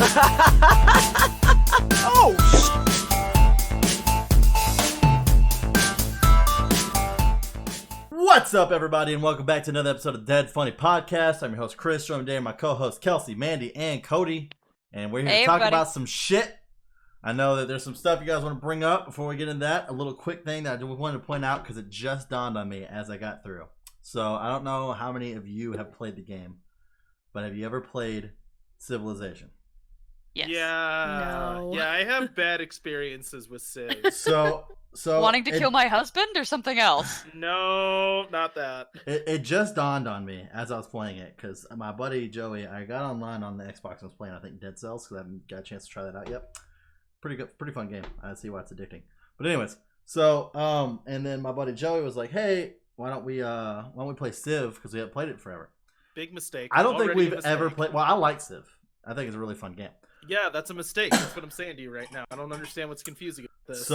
Oh, What's up, everybody, and welcome back to another episode of Dead Funny Podcast. I'm your host, Chris. Joined today by my co-hosts, Kelsey, Mandy, and Cody. And we're here to talk about some shit. I know that there's some stuff you guys want to bring up before we get into that. A little quick thing that I wanted to point out because it just dawned on me as I got through. So I don't know how many of you have played the game, but have you ever played Civilization? Yes. No. Yeah, I have bad experiences with Civ. So wanting to kill my husband or something else? No, not that. It just dawned on me as I was playing it because my buddy Joey, I got online on the Xbox and was playing, I think, Dead Cells because I haven't got a chance to try that out yet. Pretty good, pretty fun game. I see why it's addicting. But anyways, so and then my buddy Joey was like, "Hey, why don't we play Civ because we haven't played it forever." Big mistake. I don't think Already a we've mistake. ever played. Well, I like Civ. I think it's a really fun game. Yeah, that's a mistake. That's what I'm saying to you right now. I don't understand what's confusing about this.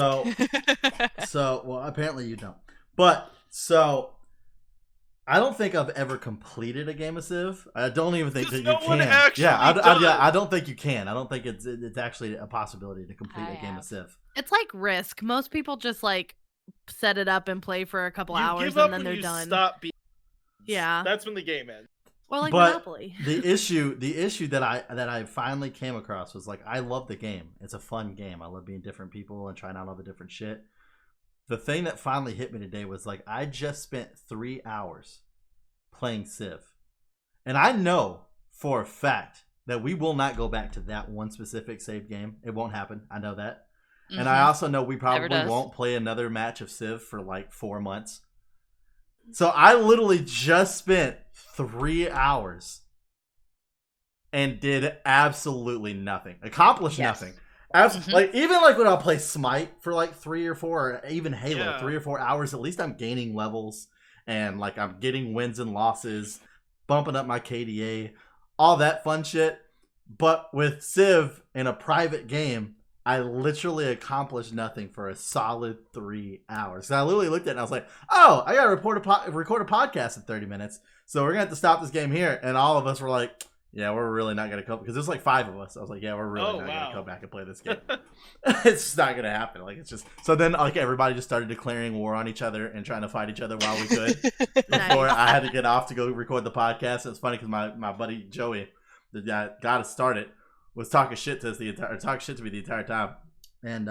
So well, apparently you don't. But so I don't think I've ever completed a game of Civ. I don't even think that no you can. one actually Yeah, does. I don't think you can. I don't think it's actually a possibility to complete a game of Civ. It's like Risk. Most people just like set it up and play for a couple you hours give up and then when they're you done. Stop being... Yeah. That's when the game ends. Or like But Monopoly. the issue that I finally came across was like, I love the game. It's a fun game. I love being different people and trying out all the different shit. The thing that finally hit me today was like, I just spent 3 hours playing Civ. And I know for a fact that we will not go back to that one specific save game. It won't happen. I know that. Mm-hmm. And I also know we probably does. won't play another match of Civ for like 4 months. So I literally just spent 3 hours and did absolutely nothing. Accomplished Yes. nothing. Mhm. Like even like when I'll play Smite for like 3 or 4, or even Halo, Yeah. 3 or 4 hours, at least I'm gaining levels and like I'm getting wins and losses, bumping up my KDA, all that fun shit. But with Civ in a private game, I literally accomplished nothing for a solid 3 hours. So I literally looked at it and I was like, oh, I got to record a podcast in 30 minutes. So we're going to have to stop this game here. And all of us were like, yeah, we're really not going to come. Because there's like 5 of us. I was like, yeah, we're really not going to come back and play this game. It's just not going to happen. Like, it's just. So then like everybody just started declaring war on each other and trying to fight each other while we could. Before I had to get off to go record the podcast. And it's funny because my buddy Joey, the guy got us started, was talking shit to us me the entire time, and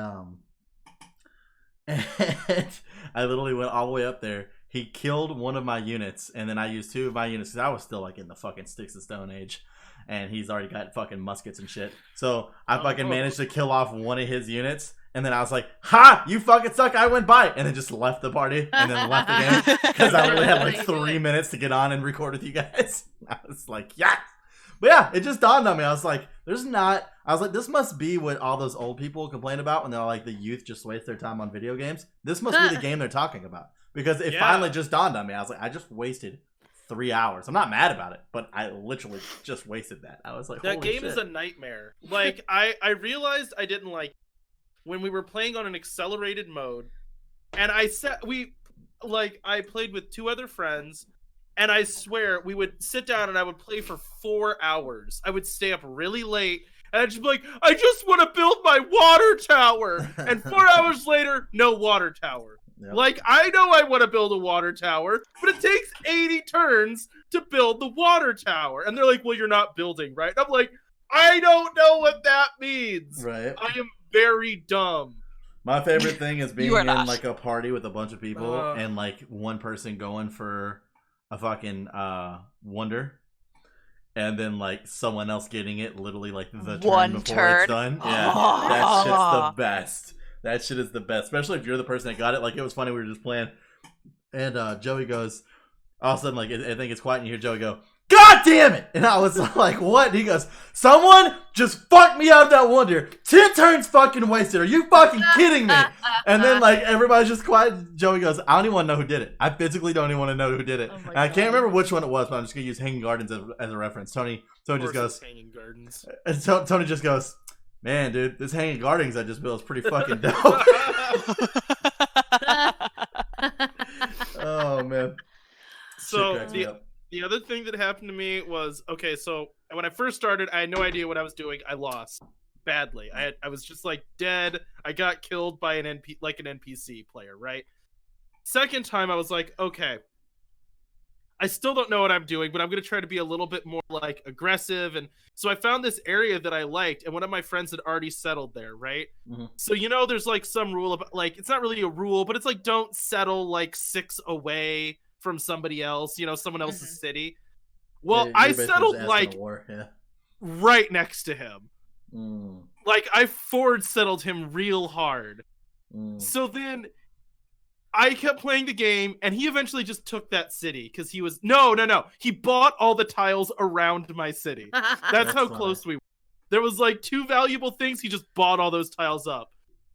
I literally went all the way up there. He killed one of my units, and then I used 2 of my units because I was still like in the fucking Sticks and Stone Age, and he's already got fucking muskets and shit. So I fucking managed to kill off one of his units, and then I was like, "Ha! You fucking suck! I went by," and then just left the party, and then left again because I only had like 3 minutes to get on and record with you guys. I was like, yeah. But yeah, it just dawned on me. I was like, this must be what all those old people complain about when they're like, the youth just waste their time on video games. This must be the game they're talking about. Because it finally just dawned on me. I was like, I just wasted 3 hours. I'm not mad about it, but I literally just wasted that. I was like, That holy game shit. is a nightmare. Like, I realized I didn't like when we were playing on an accelerated mode, and I played with 2 other friends, and I swear we would sit down and I would play for 4 hours. I would stay up really late, and I'd just be like, I just want to build my water tower. And 4 hours later, no water tower. Yep. Like, I know I want to build a water tower, but it takes 80 turns to build the water tower. And they're like, well, you're not building, right? I'm like, I don't know what that means. Right. I am very dumb. My favorite thing is being You are in not. like a party with a bunch of people and like one person going for a fucking wonder, and then like someone else getting it literally like the One turn before turn. it's done. Yeah, that shit's the best. That shit is the best, especially if you're the person that got it. Like, it was funny, we were just playing, and Joey goes, all of a sudden, like, I think it's quiet, and you hear Joey go, God damn it! And I was like, what? And he goes, someone just fucked me out of that wonder. 10 turns fucking wasted. Are you fucking kidding me? And then, like, everybody's just quiet. Joey goes, I don't even want to know who did it. I physically don't even want to know who did it. Oh my And I can't God. remember which one it was, but I'm just going to use Hanging Gardens as a reference. Tony just goes, Hanging Gardens. and Tony just goes, man, dude, this Hanging Gardens I just built is pretty fucking dope. Oh, man. So Shit cracks me up. The other thing that happened to me was, okay, so when I first started, I had no idea what I was doing. I lost badly. I was just like dead. I got killed by an NPC player, right? Second time, I was like, okay, I still don't know what I'm doing, but I'm going to try to be a little bit more like aggressive. And so I found this area that I liked, and one of my friends had already settled there, right? Mm-hmm. So, there's like some rule about, like, it's not really a rule, but it's like, don't settle like 6 away from somebody else, someone else's city. Well, I settled like right next to him. Like, I forward settled him real hard. So then I kept playing the game, and he eventually just took that city because he was no. He bought all the tiles around my city. That's how funny. close we were. There was like 2 valuable things. He just bought all those tiles up.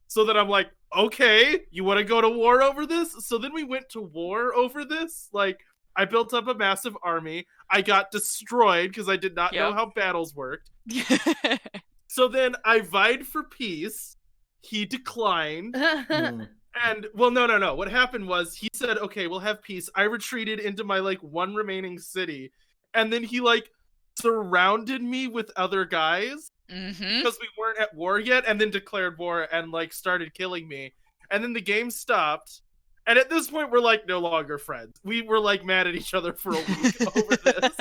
So then I'm like, okay, you want to go to war over this? So then we went to war over this. Like, I built up a massive army. I got destroyed because I did not know how battles worked. So then I vied for peace. He declined. And, well, no. What happened was he said, okay, we'll have peace. I retreated into my, like, one remaining city. And then he, like, surrounded me with other guys because we weren't at war yet, and then declared war and, like, started killing me. And then the game stopped. And at this point, we're, like, no longer friends. We were, like, mad at each other for a week over this.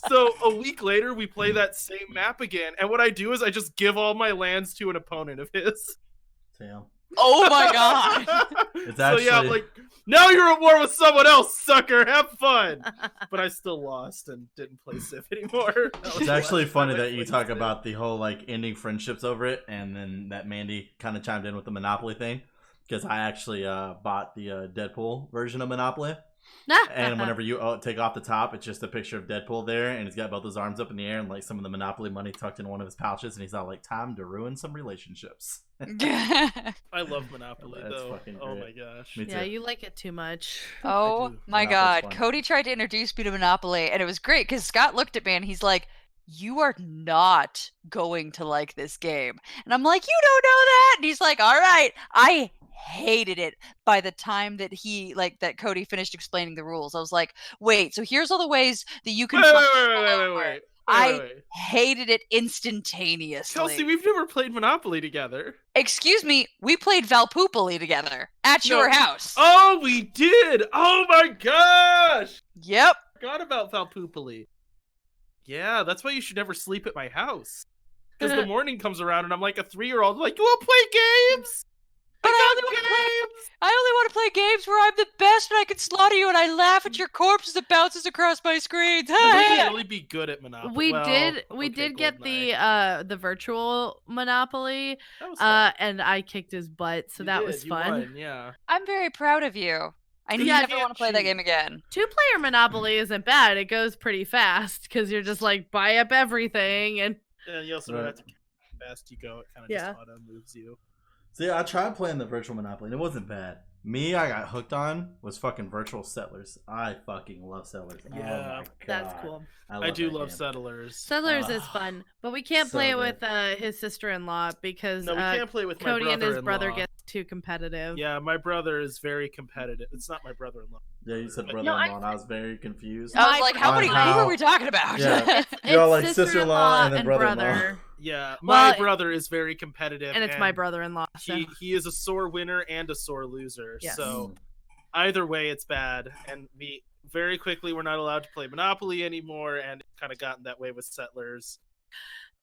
So a week later, we play that same map again. And what I do is I just give all my lands to an opponent of his. Damn. Oh my god. It's actually... So yeah, I'm like, now you're at war with someone else, sucker. Have fun. But I still lost and didn't play Civ anymore. It's actually funny that you talk about the whole, like, ending friendships over it, and then that Mandy kind of chimed in with the Monopoly thing. Because I actually bought the Deadpool version of Monopoly. And whenever you take off the top, it's just a picture of Deadpool there, and he's got both his arms up in the air and like some of the Monopoly money tucked in one of his pouches, and he's all like, time to ruin some relationships. I love Monopoly, That's though. fucking Oh great. my gosh. Me too. Yeah, you like it too much. Oh my Monopoly's god. fun. Cody tried to introduce me to Monopoly, and it was great because Scott looked at me and he's like, you are not going to like this game. And I'm like, you don't know that? And he's like, all right. I hated it by the time that that Cody finished explaining the rules. I was like, wait, so here's all the ways that you can Wait. I hated it instantaneously. Kelsey, we've never played Monopoly together. Excuse me, we played Valpoopoli together at your house. Oh, we did! Oh my gosh! Yep. I forgot about Valpoopoli. Yeah, that's why you should never sleep at my house. Because the morning comes around and I'm like a 3-year-old, like, you want to play games? But I only want to play games where I'm the best and I can slaughter you and I laugh at your corpse as it bounces across my screen. We can really be good at Monopoly. We did get the virtual Monopoly, That was fun. and I kicked his butt, so that was fun. You won, yeah. I'm very proud of you. I Yeah, never want to play that game again. 2-player Monopoly isn't bad. It goes pretty fast because you're just like buy up everything and You also don't have to count how fast you go. It kind of just auto moves you. See, I tried playing the virtual Monopoly, and it wasn't bad. I got hooked on was fucking Virtual Settlers. I fucking love Settlers. Yeah, oh my God. that's cool. I do that love game. Settlers. Settlers is fun, but we can't So play it good. with his sister-in-law because No, we can't play with Cody my and his brother brother-in-law. get too competitive. Yeah, my brother is very competitive. It's not my brother-in-law. Yeah, you said No, brother-in-law, and I was very confused. I was like, On who how- are we talking about? Yeah. It's You're like sister-in-law sister-in-law and then brother-in-law. brother, Yeah, my Well, brother is very competitive. and it's my brother-in-law. So. He is a sore winner and a sore loser. Yes. So either way, it's bad. And we very quickly we're not allowed to play Monopoly anymore, and it kind of gotten that way with Settlers.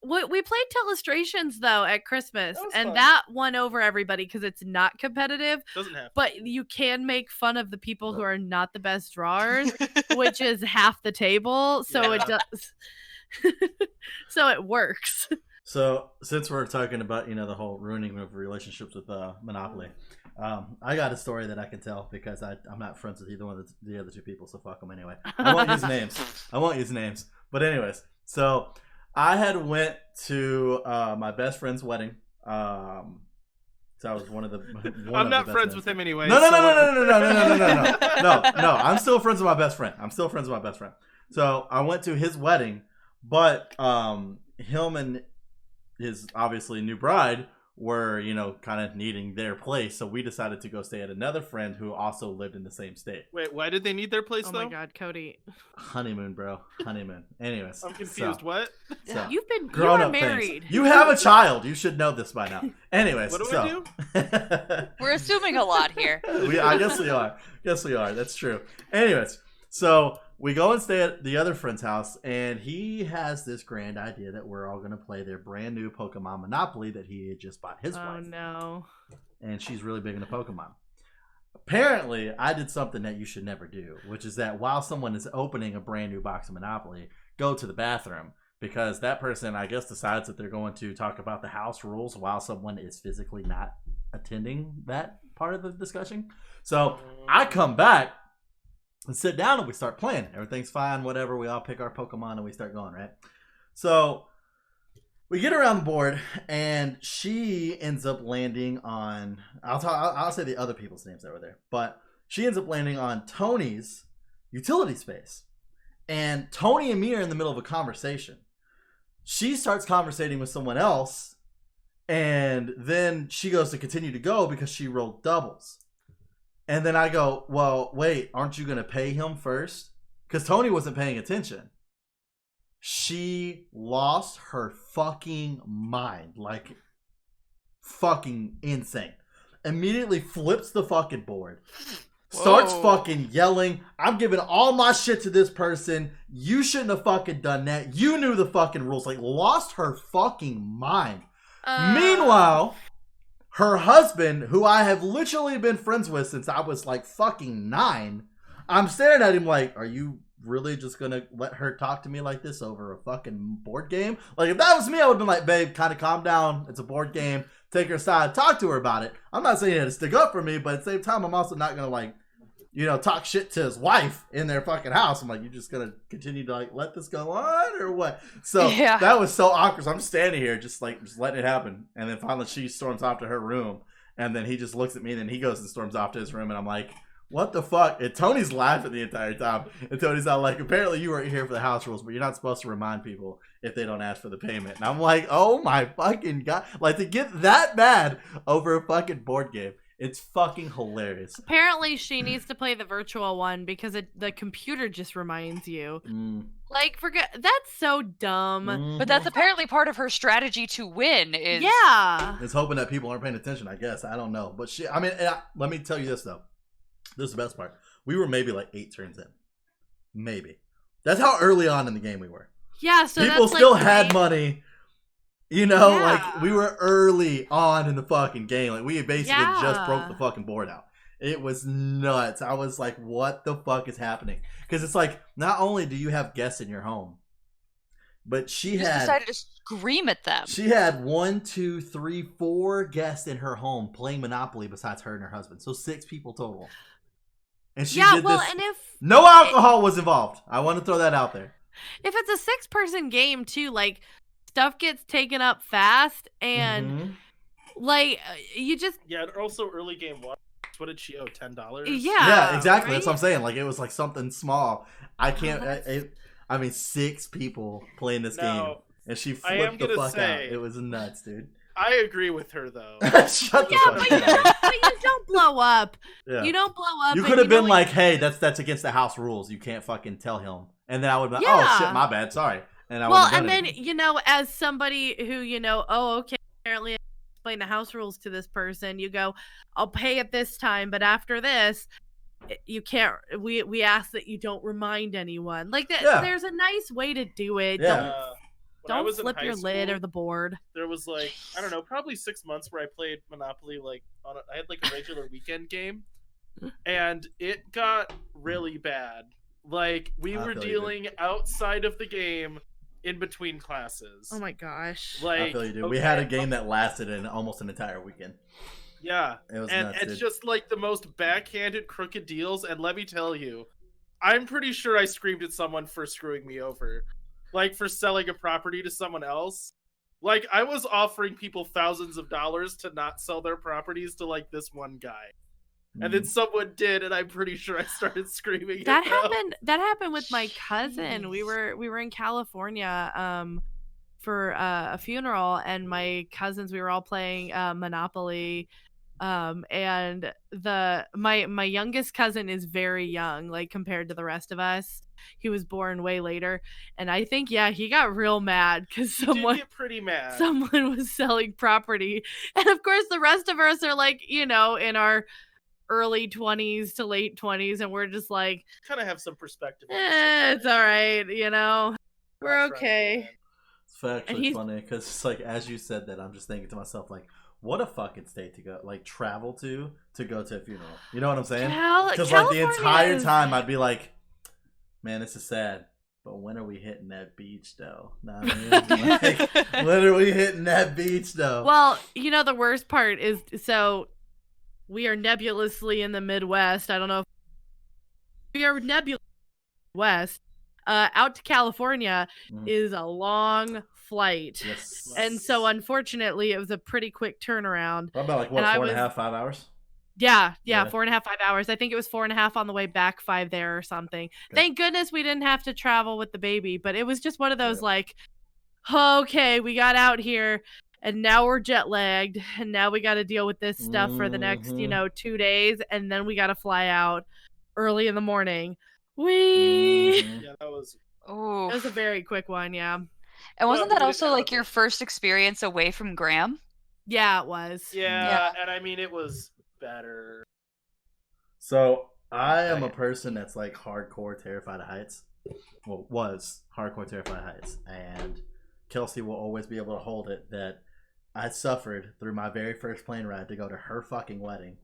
We played Telestrations though at Christmas, That was and fun. that won over everybody because it's not competitive, Doesn't have. but you can make fun of the people who are not the best drawers, which is half the table. So it does. So it works. So, since we're talking about, the whole ruining of relationships with Monopoly, I got a story that I can tell because I'm not friends with either one of the other two people, so fuck them anyway. I won't use names. But anyways, so I had went to my best friend's wedding. So I was one of the. I'm not friends with him anyway. No. I'm still friends with my best friend. So I went to his wedding, but him and his obviously new bride were, you know, kind of needing their place. So we decided to go stay at another friend who also lived in the same state. Wait, why did they need their place Oh though? my god, Cody. Honeymoon, bro. Honeymoon. Anyways. I'm confused. What? So, You've been grown you are up married. things. You have a child. You should know this by now. Anyways. What do I do? We're assuming a lot here. I guess we are. Yes, we are. That's true. Anyways, so we go and stay at the other friend's house, and he has this grand idea that we're all going to play their brand new Pokemon Monopoly that he had just bought his Oh wife. no. And she's really big into Pokemon. Apparently, I did something that you should never do, which is that while someone is opening a brand new box of Monopoly, go to the bathroom. Because that person, I guess, decides that they're going to talk about the house rules while someone is physically not attending that part of the discussion. So I come back and sit down and we start playing. Everything's fine, whatever. We all pick our Pokemon and we start going, right? So we get around the board and she ends up landing on, I'll say the other people's names that were there, but she ends up landing on Tony's utility space. And Tony and me are in the middle of a conversation. She starts conversating with someone else, and then she goes to continue to go because she rolled doubles. And then I go, well, wait, aren't you going to pay him first? Because Tony wasn't paying attention. She lost her fucking mind. Like, fucking insane. Immediately flips the fucking board. Starts Whoa. fucking yelling, I'm giving all my shit to this person. You shouldn't have fucking done that. You knew the fucking rules. Like, lost her fucking mind. Meanwhile, her husband, who I have literally been friends with since I was like fucking 9, I'm staring at him like, are you really just gonna let her talk to me like this over a fucking board game? Like, if that was me, I would have been like, babe, kind of calm down. It's a board game. Take her aside. Talk to her about it. I'm not saying you had to stick up for me, but at the same time, I'm also not gonna like, you know, talk shit to his wife in their fucking house. I'm like, you're just gonna continue to like let this go on or what? So Yeah. that was so awkward. So I'm standing here just letting it happen. And then finally she storms off to her room. And then he just looks at me and then he goes and storms off to his room. And I'm like, what the fuck? And Tony's laughing the entire time. And Tony's not like, apparently you weren't here for the house rules, but you're not supposed to remind people if they don't ask for the payment. And I'm like, oh my fucking God. Like, to get that mad over a fucking board game. It's fucking hilarious. Apparently, she needs to play the virtual one because the computer just reminds you. Like, forget that's so dumb. But that's apparently part of her strategy to win. Is Yeah. It's hoping that people aren't paying attention, I guess. I don't know. But she, I mean, let me tell you this, though. This is the best part. We were maybe like 8 turns in. Maybe. That's how early on in the game we were. Yeah, so People that's still like had money. You know, Yeah. like, we were early on in the fucking game. Like, we basically just Yeah. broke the fucking board out. It was nuts. I was like, what the fuck is happening? Because it's like, not only do you have guests in your home, but she you just had... decided to scream at them. She had 1, 2, 3, 4 guests in her home playing Monopoly besides her and her husband. So 6 people total. And she yeah, did well, this. and if No alcohol was involved. I want to throw that out there. it's a 6-person game too, like stuff gets taken up fast, and Mhm. like you just Yeah, and also early game 1. What did she owe? $10? Yeah, exactly. That's what I'm right? saying. Like, it was like something small. I can't. that's- I mean, 6 people playing this game, Now, and she I am flipped the gonna fuck out. say- It was nuts, dude. I agree with her though. Shut the Yeah, fuck but you, up. but you don't blow up. Yeah. You don't blow up. You and could have know been what- like, "Hey, that's against the house rules. You can't fucking tell him." And then I would be like, "Oh Yeah. shit, my bad. Sorry." And I well, would've and done then it. as somebody who oh, okay, apparently I explain the house rules to this person. You go, I'll pay it this time, but after this, you can't. We ask that you don't remind anyone. Like that. Yeah. There's a nice way to do it. Yeah. When I Don't was in flip high your lid school, or the board. There was like, I don't know, probably 6 months where I played Monopoly like I had like a regular weekend game, and it got really bad. Like, we I were feel you, dealing outside of the game in between classes. Oh my gosh. I Like, feel you, dude. We had a okay, game that lasted almost an entire weekend. Yeah, It was and nuts, it's dude. just like the most backhanded, crooked deals. And let me tell you, I'm pretty sure I screamed at someone for screwing me over, like for selling a property to someone else. Like, I was offering people thousands of dollars to not sell their properties to like this one guy, and then someone did, and I'm pretty sure I started screaming. at That them. happened. That happened with my cousin. We were in California for a funeral, and my cousins, we were all playing Monopoly. And my youngest cousin is very young, like compared to the rest of us. He was born way later, and I think he got real mad because Did get pretty mad. someone was selling property, and of course the rest of us are like, in our early 20s to late 20s, and we're just like, kind of have some perspective. it's all right, we're okay. It's actually funny because it's like, as you said that, I'm just thinking to myself, like, what a fucking state to go, like, travel to go to a funeral. You know what I'm saying? Because like the entire time I'd be like, man, this is sad. But when are we hitting that beach, though? Nah, like, when are we hitting that beach, though? Well, the worst part is, so we are nebulously in the Midwest. I don't know if we are nebulously west. Out to California is a long flight. Yes. And so, unfortunately, it was a pretty quick turnaround. About like, what, 4.5, 5 hours? Yeah, 4.5, 5 hours. I think it was 4.5 on the way back, 5 there or something. Good. Thank goodness we didn't have to travel with the baby, but it was just one of those like, okay, we got out here and now we're jet lagged and now we got to deal with this stuff for the next, 2 days, and then we got to fly out early in the morning. Yeah, that was a very quick one, yeah. And wasn't that also like your first experience away from Graham? Yeah, it was. Yeah, and I mean, it was better. So I am a person that's like hardcore terrified of heights. Well, was hardcore terrified of heights, and Kelsey will always be able to hold it that I suffered through my very first plane ride to go to her fucking wedding.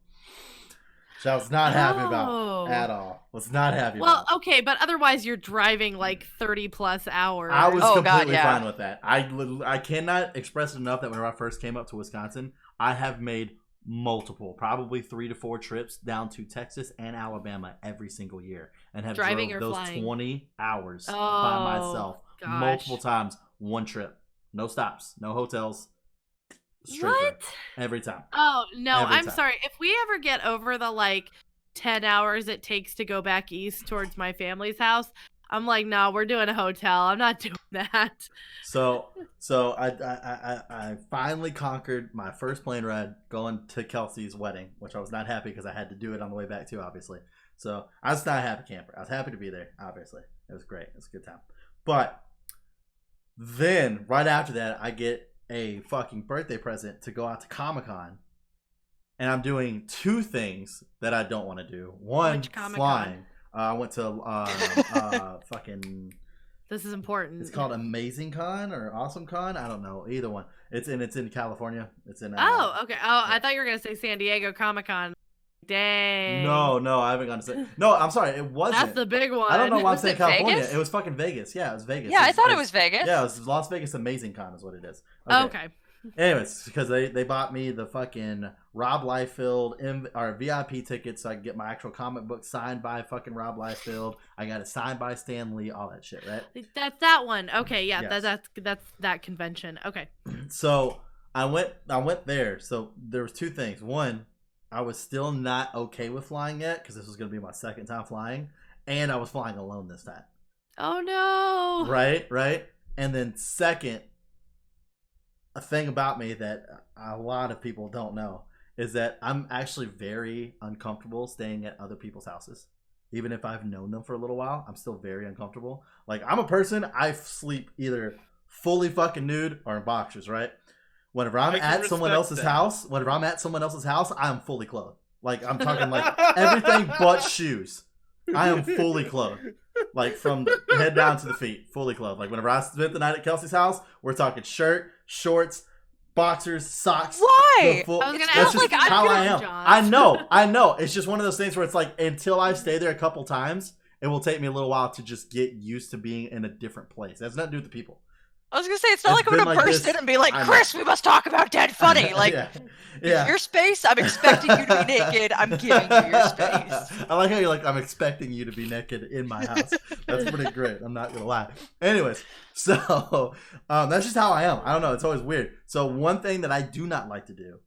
Which I was not happy about at all. Was not happy about. Well, okay, but otherwise you're driving like 30 plus hours. I was completely fine with that. I cannot express it enough that whenever I first came up to Wisconsin, I have made multiple, probably 3 to 4 trips down to Texas and Alabama every single year, and have drove those flying? 20 hours by myself multiple times, one trip, no stops, no hotels. Straight what? Every time. Oh, no, I'm sorry. If we ever get over the like 10 hours it takes to go back east towards my family's house, I'm like, no, we're doing a hotel. I'm not doing that. So I finally conquered my first plane ride going to Kelsey's wedding, which I was not happy because I had to do it on the way back too, obviously. So I was not a happy camper. I was happy to be there, obviously. It was great. It was a good time. But then right after that, I get a fucking birthday present to go out to Comic-Con, and I'm doing 2 things that I don't want to do. One, flying. I went to fucking. This is important. It's called Amazing Con or Awesome Con. I don't know, either one. It's in California. It's in. Okay. I thought you were gonna say San Diego Comic-Con. Dang. No, I haven't gone to say. No, I'm sorry, it wasn't. That's the big one. I don't know why I'm saying California. Vegas? It was fucking Vegas. Yeah, it was Vegas. Yeah, I thought it was Vegas. Yeah, it was Las Vegas Amazing Con is what it is. Okay. Anyways, because they bought me the fucking Rob Liefeld or VIP tickets so I could get my actual comic book signed by fucking Rob Liefeld. I got it signed by Stan Lee, all that shit, right? That's that one. Okay, yeah, yes. that's that convention. Okay. So I went there. So there was 2 things. One, I was still not okay with flying yet because this was going to be my second time flying, and I was flying alone this time. Oh no! Right. And then second, a thing about me that a lot of people don't know is that I'm actually very uncomfortable staying at other people's houses. Even if I've known them for a little while, I'm still very uncomfortable. Like, I'm a person, I sleep either fully fucking nude or in boxers, right? Whenever I'm at someone else's house, I'm fully clothed. Like, I'm talking like everything but shoes. I am fully clothed. Like, from the head down to the feet, fully clothed. Like, whenever I spent the night at Kelsey's house, we're talking shirt, shorts, boxers, socks. Why? I was gonna that's ask, just like, how I am. John. I know. It's just one of those things where it's like, until I stay there a couple times, it will take me a little while to just get used to being in a different place. It has nothing to do with the people. I was gonna say, it's not like I'm gonna burst in and be like, Chris, we must talk about Dead Funny. Like, yeah. Your space, I'm expecting you to be naked. I'm giving you your space. I like how you're like, I'm expecting you to be naked in my house. That's pretty great. I'm not gonna lie. Anyways, so that's just how I am. I don't know. It's always weird. So one thing that I do not like to do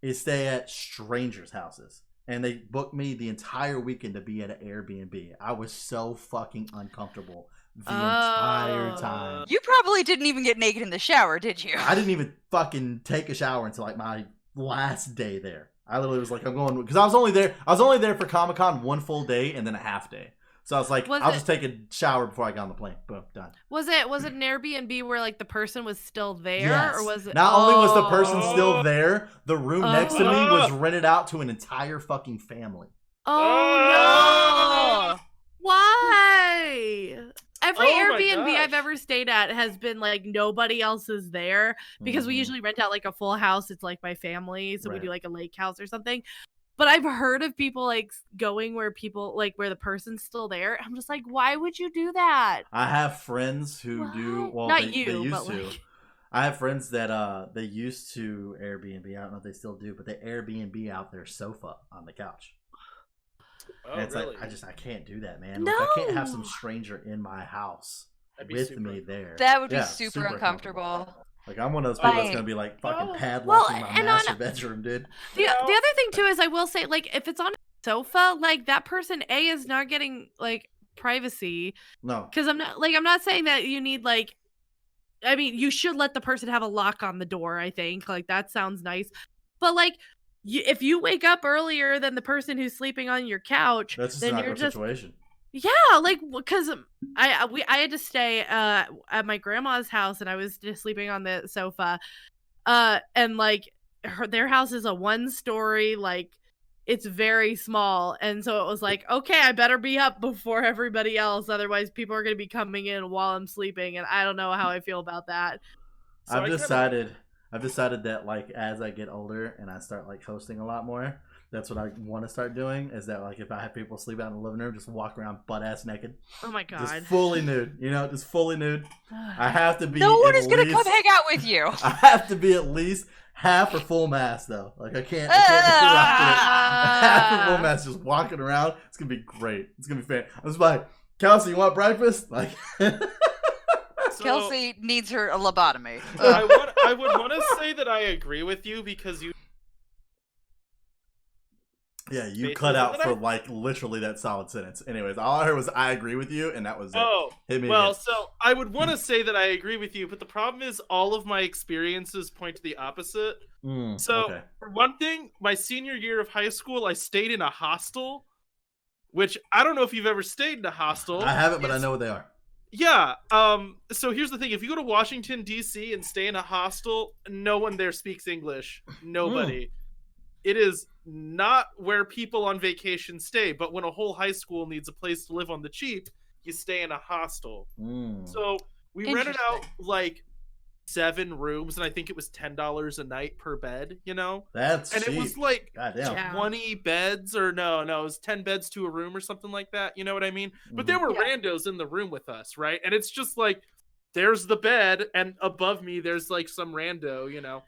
is stay at strangers' houses. And they booked me the entire weekend to be at an Airbnb. I was so fucking uncomfortable the entire Oh. time. You probably didn't even get naked in the shower, did you? I didn't even fucking take a shower until like my last day there. I literally was like, I'm going because I was only there for Comic-Con one full day and then a half day. So I was like, I'll just take a shower before I got on the plane. Boom, done. Was it an Airbnb where like the person was still there, Yes. or was it? Not only was the person Oh. still there, the room next to me was rented out to an entire fucking family. Oh no! Why? Every Oh my Airbnb I've gosh. ever stayed at has been like nobody else is there because we Mhm. usually rent out like a full house. It's like my family, so we Right. do like a lake house or something. But I've heard of people like going where people like where the person's still there. I'm just like, why would you do that? I have friends who do What? well. Not they you, used but, to. like- I have friends that they used to Airbnb. I don't know if they still do, but they Airbnb out their sofa on the couch. Oh, And it's really? like I can't do that, man. Like, I can't have some No. stranger in my house That'd be with super me uncomfortable. there. That would be Yeah, super uncomfortable. Like I'm one of those people that's Right. gonna be like fucking Oh. padlocking Well, my and master on- bedroom, dude. The No. other thing too is I will say like if it's on a sofa, like that person is not getting like privacy No. because I'm not saying that you need like. I mean, you should let the person have a lock on the door. I think like that sounds nice, but like. If you wake up earlier than the person who's sleeping on your couch, That's just then not you're a just situation. yeah, like because I had to stay at my grandma's house and I was just sleeping on the sofa, and like their house is a 1-story, like it's very small, and so it was like okay, I better be up before everybody else, otherwise people are gonna be coming in while I'm sleeping, and I don't know how I feel about that. So I I've kinda- decided that like as I get older and I start like hosting a lot more, that's what I want to start doing. Is that like if I have people sleep out in the living room, just walk around butt ass naked, Oh my just god, fully nude. You know, just fully nude. I have to be. No one at is gonna least- come hang out with you. I have to be at least half or full mass though. Like I can't be half or full mass just walking around. It's gonna be great. It's gonna be fan. I was like, Kelsey, you want breakfast? Like, So, Kelsey needs her a lobotomy. I would want to say that I agree with you because you. yeah, you Basically, cut out but for like literally that solid sentence. Anyways, all I heard was I agree with you, and that was it. Oh, Hit me well, again. so I would want to say that I agree with you, but the problem is all of my experiences point to the opposite. So, okay. for one thing, my senior year of high school, I stayed in a hostel, which I don't know if you've ever stayed in a hostel. I haven't, but I It's- know what they are. Yeah. So here's the thing: if you go to Washington D.C. and stay in a hostel, no one there speaks English. Nobody. It is not where people on vacation stay. But when a whole high school needs a place to live on the cheap, you stay in a hostel. So we rented out Interesting. like 7 rooms, and I think it was $10 a night per bed. You know, That's and cheap. it was like Goddamn. Yeah. 20 beds, or no, it was 10 beds to a room or something like that. You know what I mean? But there were Yeah. randos in the room with us, right? And it's just like there's the bed, and above me there's like some rando, you know.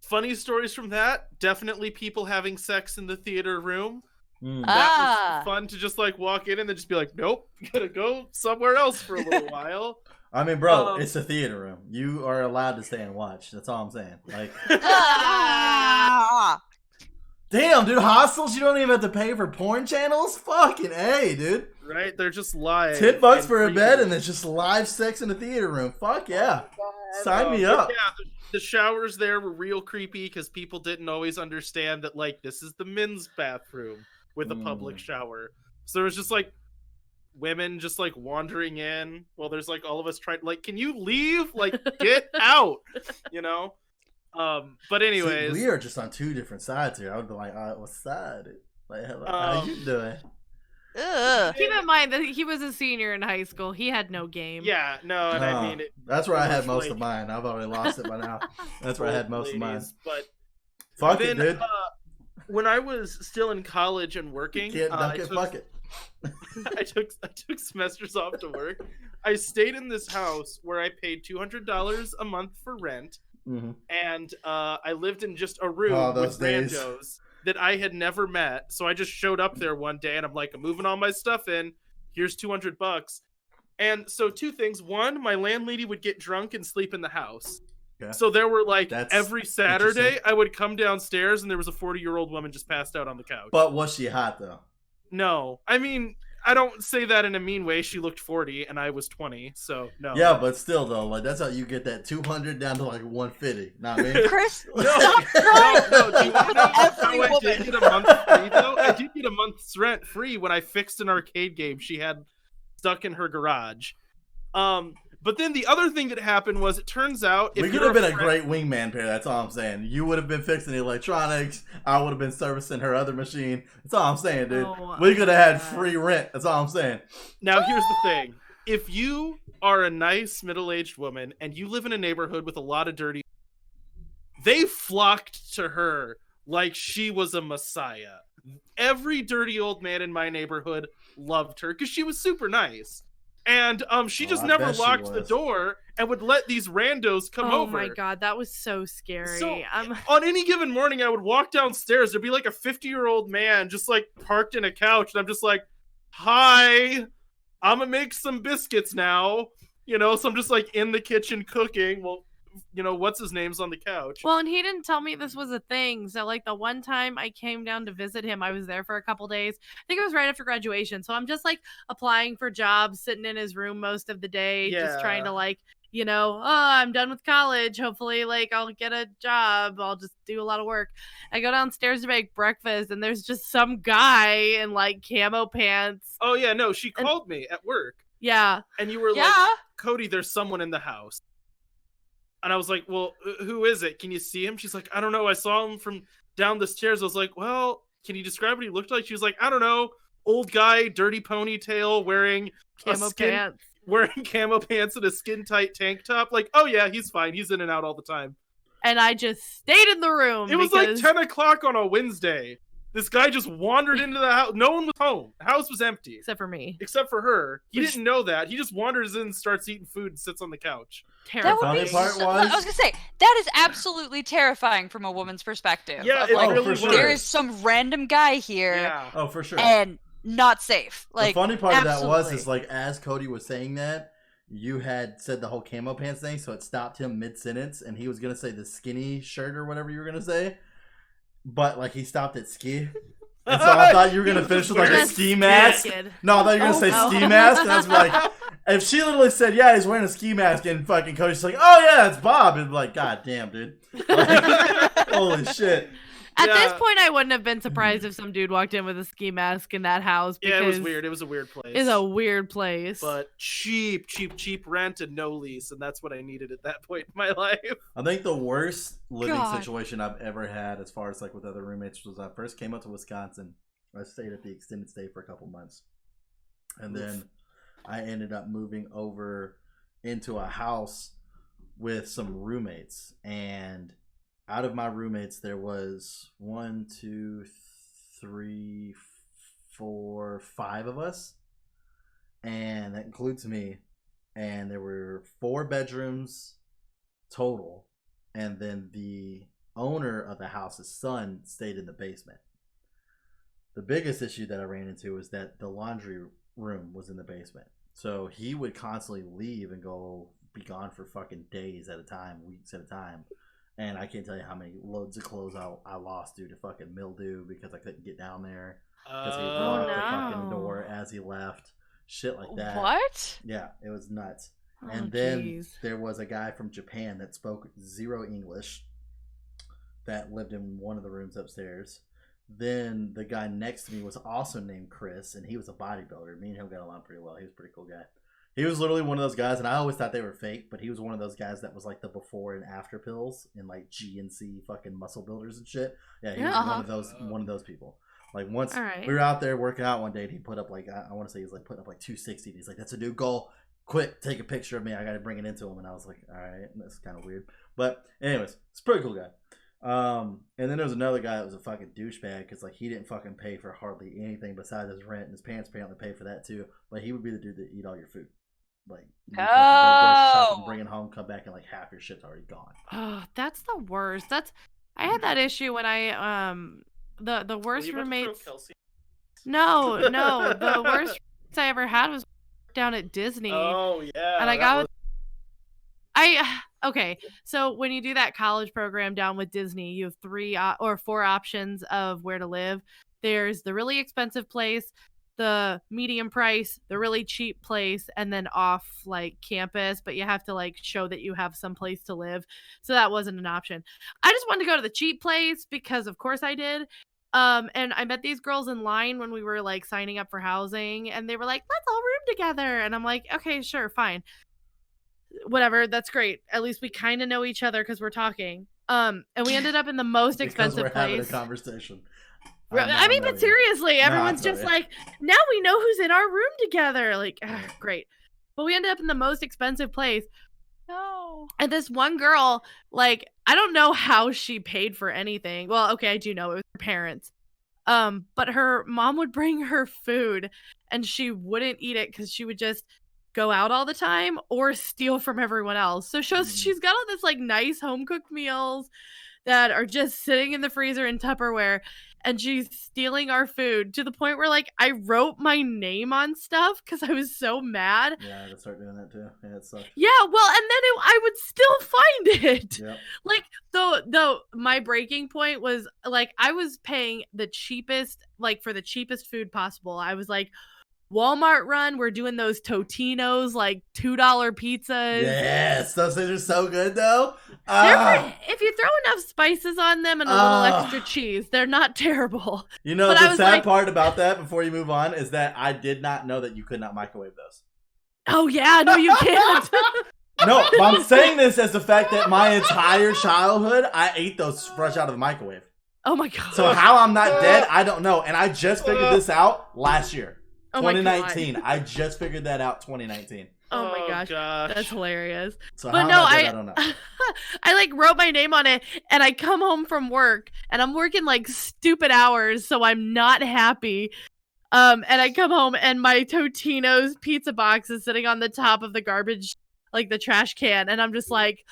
Funny stories from that. Definitely people having sex in the theater room. Mm. That Ah. was fun to just like walk in and then just be like, nope, gotta go somewhere else for a little while. I mean, bro, Um, it's a theater room. You are allowed to stay and watch. That's all I'm saying. Like, Ah. damn, dude, hostels, you don't even have to pay for porn channels? Fucking A, dude. Right? They're just live. $10 and for a creepy. bed and it's just live sex in a theater room. Fuck yeah. Sign me But up. Yeah, the showers there were real creepy because people didn't always understand that like this is the men's bathroom with a public Mm. shower. So there was just like women just like wandering in while there's like all of us trying like, can you leave? Like get out, you know? But See, anyways, we are just on two different sides here. I would be like, all right, what side? Like, how you doing? Ugh. keep in mind that he was a senior in high school. He had no game. yeah, no, and I mean it. That's where I had much most like- of mine. I've already lost it by now. That's where I had most of mine. ladies, But Fuck then, it, dude. when I was still in college and working, Can't dunk I it, took- fuck it. I took semesters off to work. I stayed in this house where I paid $200 a month for rent, hmm and I lived in just a room Oh, with those days. randos that I had never met. So I just showed up there one day, and I'm like, I'm moving all my stuff in. Here's $200. And so 2 things. One, my landlady would get drunk and sleep in the house. Yeah. So there were like That's every Saturday, interesting. I would come downstairs, and there was a 40-year-old woman just passed out on the couch. But was she hot though? No, I mean, I don't say that in a mean way. She looked 40 and I was 20, so no. Yeah, but still though, like that's how you get that 200 down to like 150. Know what I mean? Chris, No, stop no, trying no. Do you want to know every how I woman. did get a month free though? I did get a month's rent free when I fixed an arcade game she had stuck in her garage. But then the other thing that happened was, it turns out if We could you're have been a friend- great wingman pair. That's all I'm saying. You would have been fixing the electronics. I would have been servicing her other machine. That's all I'm saying, dude. Oh, We could have had God. free rent. That's all I'm saying. Now here's the thing: if you are a nice middle-aged woman and you live in a neighborhood with a lot of dirty, they flocked to her like she was a messiah. Every dirty old man in my neighborhood loved her because she was super nice. And she just I never bet she locked the was. door and would let these randos come Oh over. my god, that was so scary. So on any given morning, I would walk downstairs. There'd be like a 50-year-old man just like parked in a couch, and I'm just like, "Hi, I'm gonna make some biscuits now." You know, so I'm just like in the kitchen cooking. Well, you know, what's his name's on the couch. Well, and he didn't tell me this was a thing. So, like, the one time I came down to visit him, I was there for a couple days. I think it was right after graduation. So I'm just like applying for jobs, sitting in his room most of the day, just trying Yeah. to like, you know, oh, I'm done with college. Hopefully, like, I'll get a job. I'll just do a lot of work. I go downstairs to make breakfast, and there's just some guy in like camo pants. Oh yeah, no, she called me at work, Yeah. and you were like, Yeah. "Cody, there's someone in the house." And I was like, "Well, who is it? Can you see him?" She's like, "I don't know. I saw him from down the stairs." I was like, "Well, can you describe what he looked like?" She was like, "I don't know. Old guy, dirty ponytail, wearing Camo pants. wearing camo pants and a skin tight tank top." Like, "Oh yeah, he's fine. He's in and out all the time." And I just stayed in the room. It was because... like 10 o'clock on a Wednesday. This guy just wandered into the house. No one was home. The house was empty. Except for me. Except for her. He Which- didn't know that. He just wanders in, starts eating food, and sits on the couch. That Terrifying. would funny be part so, was- I was gonna say that is absolutely terrifying from a woman's perspective. Yeah, of, it like, Oh, really for was. sure. there is some random guy here Yeah. Oh, for sure. and not safe. Like the funny part of that was, absolutely. is like, as Cody was saying that, you had said the whole camo pants thing, so it stopped him mid-sentence, and he was going to say the skinny shirt or whatever you were going to say, but like he stopped at ski. And so I thought you were going to finish with like a Just ski mask. naked. No, I thought you were going to say Oh. ski mask, and I was like, if she literally said, yeah, he's wearing a ski mask, and fucking Cody's like, oh yeah, it's Bob, and like, god damn, dude. Like, holy shit. At this Yeah. point, I wouldn't have been surprised if some dude walked in with a ski mask in that house. Because Yeah, it was weird. It was a weird place. It's a weird place. But cheap rent and no lease, and that's what I needed at that point in my life. I think the worst living God. situation I've ever had, as far as like with other roommates, was I first came up to Wisconsin. I stayed at the extended stay for a couple months, and then I ended up moving over into a house with some roommates. And out of my roommates, there was 1, 2, 3, 4, 5 of us, and that includes me. And there were 4 bedrooms total, and then the owner of the house's son stayed in the basement. The biggest issue that I ran into was that the laundry room was in the basement, so he would constantly leave and go be gone for fucking days at a time, weeks at a time, and I can't tell you how many loads of clothes I lost due to fucking mildew because I couldn't get down there because he locked the fucking no. door as he left, shit like that. What? Yeah, it was nuts. Oh, And then jeez. there was a guy from Japan that spoke 0 English that lived in one of the rooms upstairs. Then the guy next to me was also named Chris, and he was a bodybuilder. Me and him got along pretty well. He was a pretty cool guy. He was literally one of those guys, and I always thought they were fake, but he was one of those guys that was like the before and after pills in like GNC fucking muscle builders and shit. Yeah, he was Uh-huh. one of those people. Like once All right. we were out there working out one day, and he put up like I want to say he was like putting up like 260. And he's like, "That's a new goal. Quick, take a picture of me. I got to bring it into him." And I was like, "All right, that's kind of weird." But anyways, it's a pretty cool guy. And then there was another guy that was a fucking douchebag because like he didn't fucking pay for hardly anything besides his rent, and his parents apparently paid for that too. Like he would be the dude that eat all your food. Like you fucking go shopping, Oh. bring it home, come back, and like half your shit's already gone. Oh, that's the worst. I had that issue when I the worst Were you about to throw roommates. Kelsey? No, the worst roommates I ever had was down at Disney. Oh yeah. And I that got was- with okay, so when you do that college program down with Disney, you have 3 or 4 options of where to live. There's the really expensive place, the medium price, the really cheap place, and then off like campus, but you have to like show that you have some place to live. So that wasn't an option. I just wanted to go to the cheap place because of course I did. And I met these girls in line when we were like signing up for housing, and they were like, let's all room together. And I'm like, okay, sure, fine. Whatever, that's great. At least we kind of know each other because we're talking. And we ended up in the most Because expensive we're having a place. conversation. I mean, but seriously, everyone's feel just ya. like, now we know who's in our room together. Like, great. But we ended up in the most expensive place. No. And this one girl, like, I don't know how she paid for anything. Well, okay, I do know it was her parents. But her mom would bring her food and she wouldn't eat it because she would just go out all the time or steal from everyone else. So she's got all this like nice home cooked meals that are just sitting in the freezer in Tupperware, and she's stealing our food to the point where like I wrote my name on stuff because I was so mad. Yeah, I had to start doing that too. Yeah, it sucks. Yeah, well, and then I would still find it. Yep. Like, though my breaking point was like I was paying the cheapest, like for the cheapest food possible. I was like, Walmart run, we're doing those Totinos, like $2 pizzas. Yes, those things are so good though. If you throw enough spices on them and a little extra cheese, they're not terrible. You know, But I the was sad like- part about that, before you move on, is that I did not know that you could not microwave those. Oh yeah, no, you can't. No, but I'm saying this as the fact that my entire childhood, I ate those fresh out of the microwave. Oh my god. So how I'm not dead, I don't know. And I just figured this out last year. Oh my 2019. I just figured that out 2019. Oh my gosh. Oh, That's hilarious. So But how no, I'm not dead, I don't know. I like wrote my name on it, and I come home from work and I'm working like stupid hours, so I'm not happy. And I come home and my Totino's pizza box is sitting on the top of the garbage, like the trash can, and I'm just like,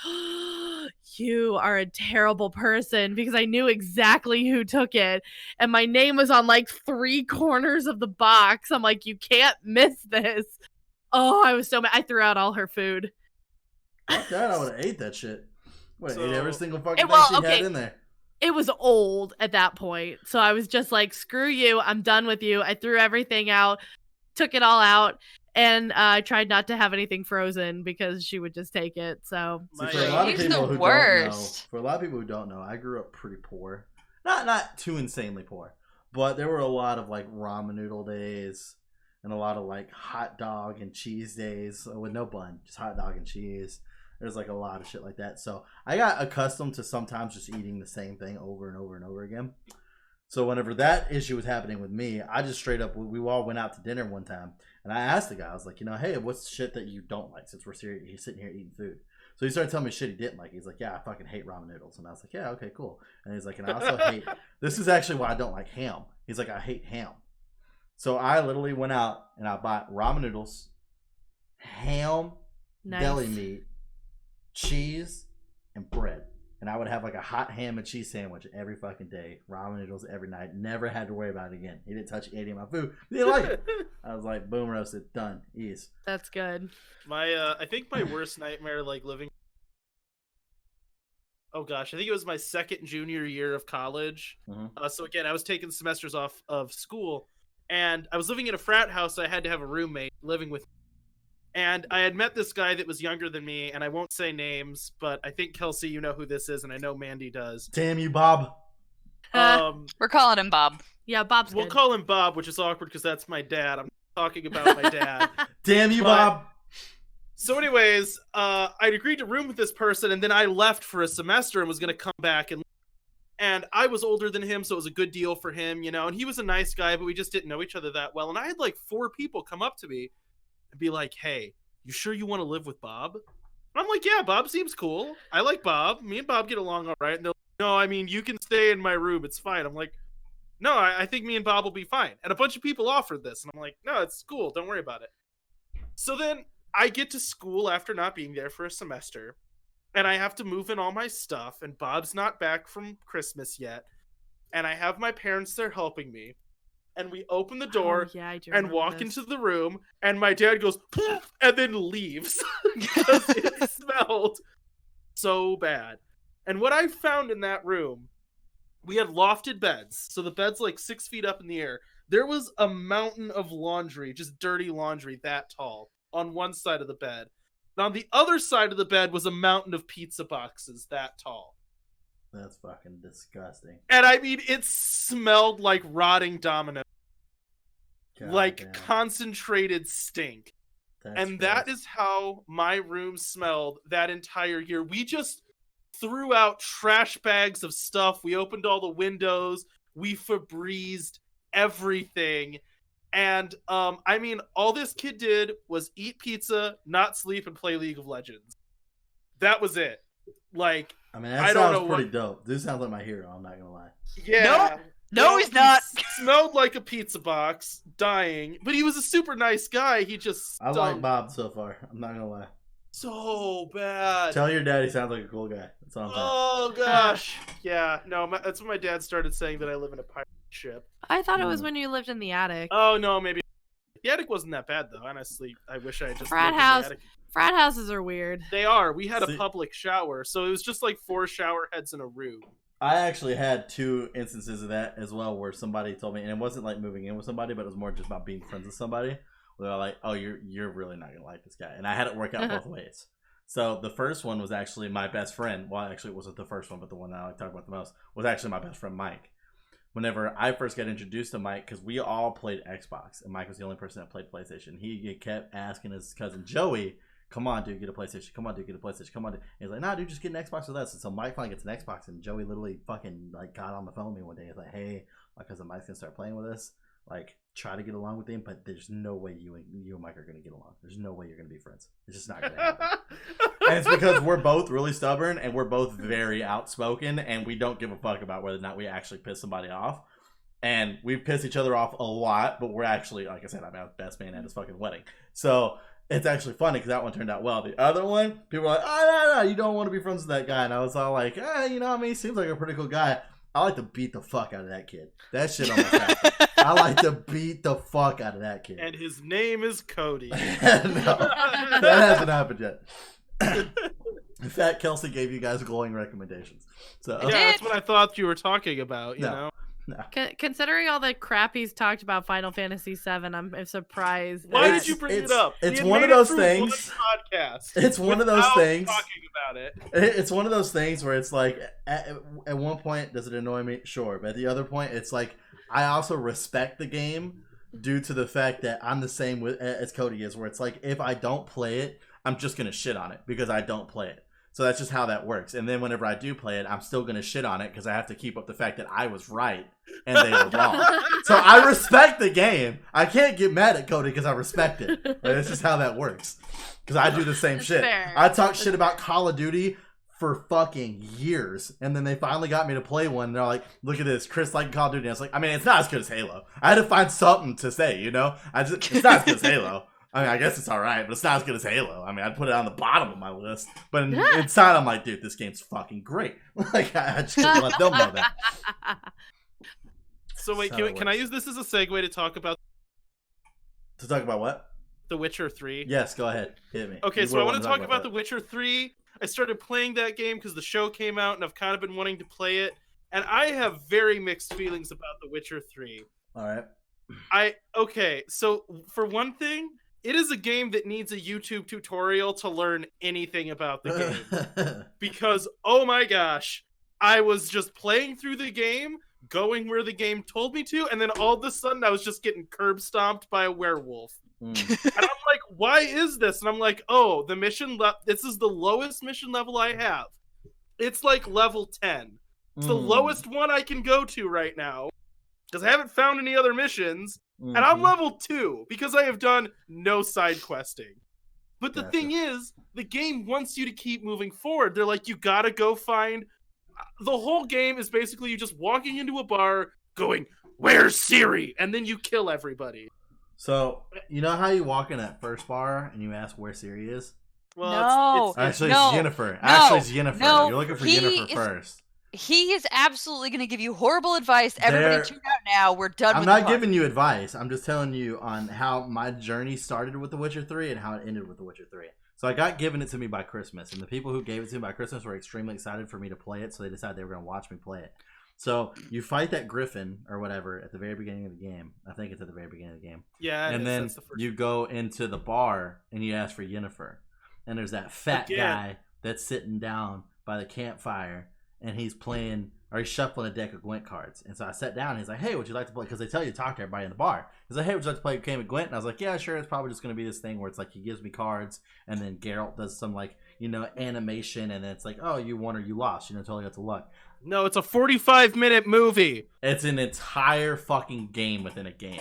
you are a terrible person, because I knew exactly who took it, and my name was on like 3 corners of the box. I'm like, you can't miss this. Oh, I was so mad. I threw out all her food. Fuck that, I would have ate that shit. Would have ate every single fucking well, thing she okay. had in there. It was old at that point, so I was just like, screw you, I'm done with you. I threw everything out, took it all out, and I tried not to have anything frozen because she would just take it. So See, for a lot of She's people the who don't know, worst. for a lot of people who don't know, I grew up pretty poor. Not too insanely poor, but there were a lot of like ramen noodle days and a lot of like hot dog and cheese days with no bun, just hot dog and cheese. There's like a lot of shit like that. So I got accustomed to sometimes just eating the same thing over and over and over again. So whenever that issue was happening with me, I just straight up, we all went out to dinner one time, and I asked the guy, I was like, you know, hey, what's shit that you don't like since we're sitting here eating food? So he started telling me shit he didn't like. He's like, yeah, I fucking hate ramen noodles. And I was like, yeah, okay, cool. And he's like, and I also hate, this is actually why I don't like ham. He's like, I hate ham. So I literally went out and I bought ramen noodles, ham, nice. deli meat, cheese, and bread. And I would have like a hot ham and cheese sandwich every fucking day. Ramen noodles every night. Never had to worry about it again. He didn't touch any of my food. He didn't like it. I was like, boom, roasted, done, ease. That's good. I think my worst nightmare, like living. Oh gosh, I think it was my second junior year of college. Mhm. So again, I was taking semesters off of school, and I was living in a frat house. So I had to have a roommate living with me. And I had met this guy that was younger than me, and I won't say names, but I think Kelsey, you know who this is, and I know Mandy does. Damn you, Bob. We're calling him Bob. Yeah, Bob's We'll good. call him Bob, which is awkward because that's my dad. I'm talking about my dad. Damn you, But- Bob. So anyways, I'd agreed to room with this person, and then I left for a semester and was going to come back. And I was older than him, so it was a good deal for him, you know. And he was a nice guy, but we just didn't know each other that well. And I had like 4 people come up to me and be like, hey, you sure you want to live with Bob? And I'm like, yeah, Bob seems cool. I like Bob. Me and Bob get along all right. And they're like, no, I mean, you can stay in my room. It's fine. I'm like, no, I think me and Bob will be fine. And a bunch of people offered this. And I'm like, no, it's cool. Don't worry about it. So then I get to school after not being there for a semester. And I have to move in all my stuff. And Bob's not back from Christmas yet. And I have my parents there helping me. And we open the door Oh, yeah, I do and remember walk this. into the room, and my dad goes "Poof," and then leaves because it smelled so bad. And what I found in that room, we had lofted beds, so the bed's like 6 feet up in the air. there was a mountain of laundry, just dirty laundry that tall, on one side of the bed. And on the other side of the bed was a mountain of pizza boxes that tall. That's fucking disgusting. And I mean, it smelled like rotting Domino's. God Like damn. concentrated stink. That's And that gross. is how my room smelled that entire year. We just threw out trash bags of stuff. We opened all the windows. We Febrezed everything. And I mean, all this kid did was eat pizza, not sleep, and play League of Legends. That was it. Like, I mean, I that don't sounds know pretty dope. Dude sounds like my hero. I'm not gonna lie. yeah. No, he's not. He smelled like a pizza box, dying. But he was a super nice guy. He just I like stunk Bob so far. I'm not gonna lie. so bad. Tell your dad he sounds like a cool guy. That's all I'm saying. Oh gosh, yeah. No, that's when my dad started saying that I live in a pirate ship. I thought it was Mm. when you lived in the attic. Oh no, maybe the attic wasn't that bad though. Honestly, I wish I had just Frat lived in the house. attic. Frat houses are weird. They are. We had a See- public shower, so it was just like 4 shower heads in a room. I actually had 2 instances of that as well, where somebody told me, and it wasn't like moving in with somebody, but it was more just about being friends with somebody. Where they're like, "Oh, you're really not gonna like this guy," and I had it work out both ways. So the first one was actually my best friend. Well, actually, it wasn't the first one, but the one that I like to talk about the most was actually my best friend Mike. Whenever I first got introduced to Mike, because we all played Xbox, and Mike was the only person that played PlayStation, he kept asking his cousin Joey, "Come on, dude, get a PlayStation. Come on, dude, get a PlayStation. Come on, dude." And he's like, "Nah, dude, just get an Xbox with us." And so Mike finally gets an Xbox, and Joey literally fucking like got on the phone with me one day. He's like, "Hey, my cousin Mike's gonna start playing with us. Like, try to get along with him, but there's no way you and Mike are gonna get along. There's no way you're gonna be friends. It's just not gonna happen." And it's because we're both really stubborn, and we're both very outspoken, and we don't give a fuck about whether or not we actually piss somebody off. And we piss each other off a lot, but we're actually, like I said, I'm our best man at his fucking wedding. So it's actually funny because that one turned out well. The other one, people were like, "Oh, no, you don't want to be friends with that guy." And I was all like, he seems like a pretty cool guy. I like to beat the fuck out of that kid. That shit almost happened. I like to beat the fuck out of that kid. And his name is Cody. No, that hasn't happened yet. In fact, Kelsey gave you guys glowing recommendations. So Yeah, that's what I thought you were talking about, you No. know? Considering all the crap he's talked about Final Fantasy VII, I'm surprised. Why It's- did you bring it it's- up? it's We had one of made it those through things- one podcast it's one of those without things. talking about it. It's one of those things where it's like, at one point, does it annoy me? Sure. But at the other point, it's like, I also respect the game due to the fact that I'm the same as Cody is, where it's like, if I don't play it, I'm just going to shit on it because I don't play it. So that's just how that works. And then whenever I do play it, I'm still going to shit on it because I have to keep up the fact that I was right and they were wrong. So I respect the game. I can't get mad at Cody because I respect it. Like, that's just how that works. Because I do the same That's shit. fair. I talk shit about Call of Duty for fucking years. And then they finally got me to play one. And they're like, "Look at this. Chris like Call of Duty." And I was like, I mean, it's not as good as Halo. I had to find something to say, you know? It's not as good as Halo. I mean, I guess it's alright, but it's not as good as Halo. I mean, I'd put it on the bottom of my list. But inside, I'm like, dude, this game's fucking great. Like, I just can't let them know that. So wait, That's how can, it can I works. use this as a segue to talk about To talk about what? The Witcher 3? Yes, go ahead. Hit me. Okay, You so I will want to talk about that. The Witcher 3. I started playing that game because the show came out, and I've kind of been wanting to play it. And I have very mixed feelings about The Witcher 3. Alright. Okay, so for one thing, it is a game that needs a YouTube tutorial to learn anything about the game. Because, oh my gosh, I was just playing through the game, going where the game told me to, and then all of a sudden I was just getting curb stomped by a werewolf. And I'm like, why is this? And I'm like, oh, the mission, this is the lowest mission level I have. It's like level 10. It's the lowest one I can go to right now. Because I haven't found any other missions. And I'm level 2 because I have done no side questing. But the Gotcha. thing is, the game wants you to keep moving forward. They're like, you gotta go find. The whole game is basically you just walking into a bar, going, "Where's Siri?" And then you kill everybody. So, you know how you walk in that first bar and you ask where Siri is? Well, No. Actually, No. it's Jennifer. No. Actually, it's Jennifer. No. You're looking for He Jennifer is- first. He is absolutely going to give you horrible advice. Everybody There- tune out now. We're done I'm with not the giving you advice. I'm just telling you on how my journey started with The Witcher 3 and how it ended with The Witcher 3. So I got given it to me by Christmas, and the people who gave it to me by Christmas were extremely excited for me to play it, so they decided they were going to watch me play it. So you fight that griffin or whatever at the very beginning of the game. I think it's at the very beginning of the game. Yeah, And then that's the first you go into the bar and you ask for Yennefer. And there's that fat Again. guy that's sitting down by the campfire and he's playing or he's shuffling a deck of Gwent cards. And so I sat down and he's like, hey, would you like to play? Because they tell you to talk to everybody in the bar. He's like, hey, would you like to play a game of Gwent? And I was like, yeah, sure. It's probably just going to be this thing where it's like he gives me cards and then Geralt does some like, animation and then it's like, oh, you won or you lost. Totally up to luck. No, it's a 45-minute movie. It's an entire fucking game within a game.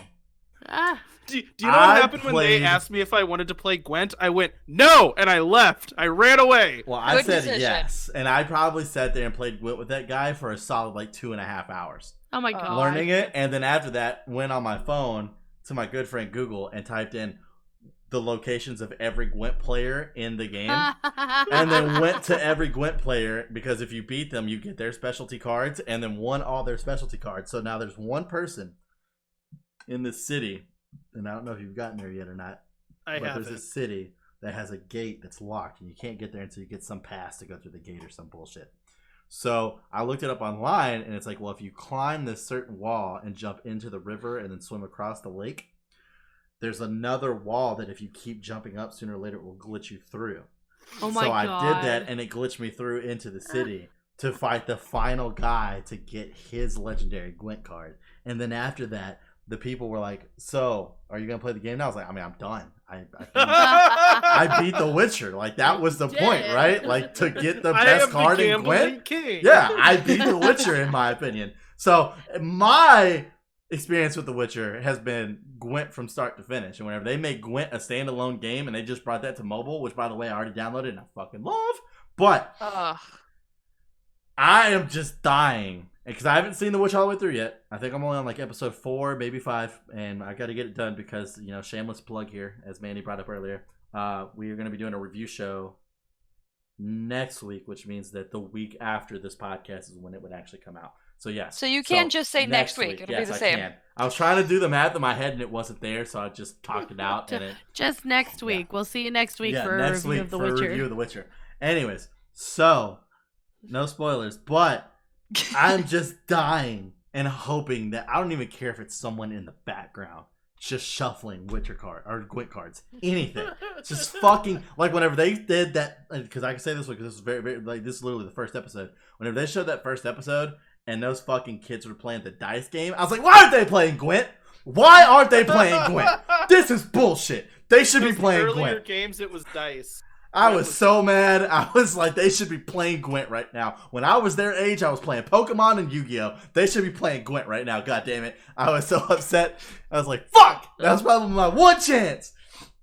Ah, Do you know what I happened when they played- asked me if I wanted to play Gwent? I went, no, and I left. I ran away. Well, I Good said decision. yes. And I probably sat there and played Gwent with that guy for a solid like 2.5 hours. oh my Oh. god. Learning it, and then after that went on my phone to my good friend Google and typed in the locations of every Gwent player in the game, and then went to every Gwent player because if you beat them, you get their specialty cards, and then won all their specialty cards. So now there's one person in this city, and I don't know if you've gotten there yet or not, I but haven't. there's this city that has a gate that's locked, and you can't get there until you get some pass to go through the gate or some bullshit. So I looked it up online, and it's like, well, if you climb this certain wall and jump into the river and then swim across the lake, there's another wall that if you keep jumping up, sooner or later it will glitch you through. Oh my so god. I did that, and it glitched me through into the city to fight the final guy to get his legendary Gwent card. And then after that, the people were like, so, are you going to play the game now? I was like, I mean, I'm done. I beat The Witcher. Like, that was the You point, did. right? Like, to get the I best am card the in gambling Gwent. king. Yeah, I beat The Witcher, in my opinion. So, my experience with The Witcher has been Gwent from start to finish. And whenever they make Gwent a standalone game, and they just brought that to mobile, which, by the way, I already downloaded and I fucking love. But Ugh. I am just dying because I haven't seen The Witch all the way through yet. I think I'm only on like episode 4, maybe 5, and I got to get it done because shameless plug here, as Mandy brought up earlier. We are going to be doing a review show next week, which means that the week after this podcast is when it would actually come out. So yes. So you can't just say next week. It'll be the same. I was trying to do the math in my head and it wasn't there, so I just talked it out. And it, Just next week. We'll see you next week for a next review week of The for a Witcher. review of The Witcher. Anyways, so no spoilers, but I'm just dying and hoping that I don't even care if it's someone in the background just shuffling Witcher card or Gwent cards, anything. Just fucking like whenever they did that, because I can say this one because this is very, very like this is literally the first episode. Whenever they showed that first episode and those fucking kids were playing the dice game, I was like, why aren't they playing Gwent? Why aren't they playing Gwent? This is bullshit. They should be Those playing earlier Gwent. games, it was dice. I was so mad. I was like, they should be playing Gwent right now. When I was their age, I was playing Pokemon and Yu-Gi-Oh! They should be playing Gwent right now. God damn it. I was so upset. I was like, fuck! That was probably my one chance.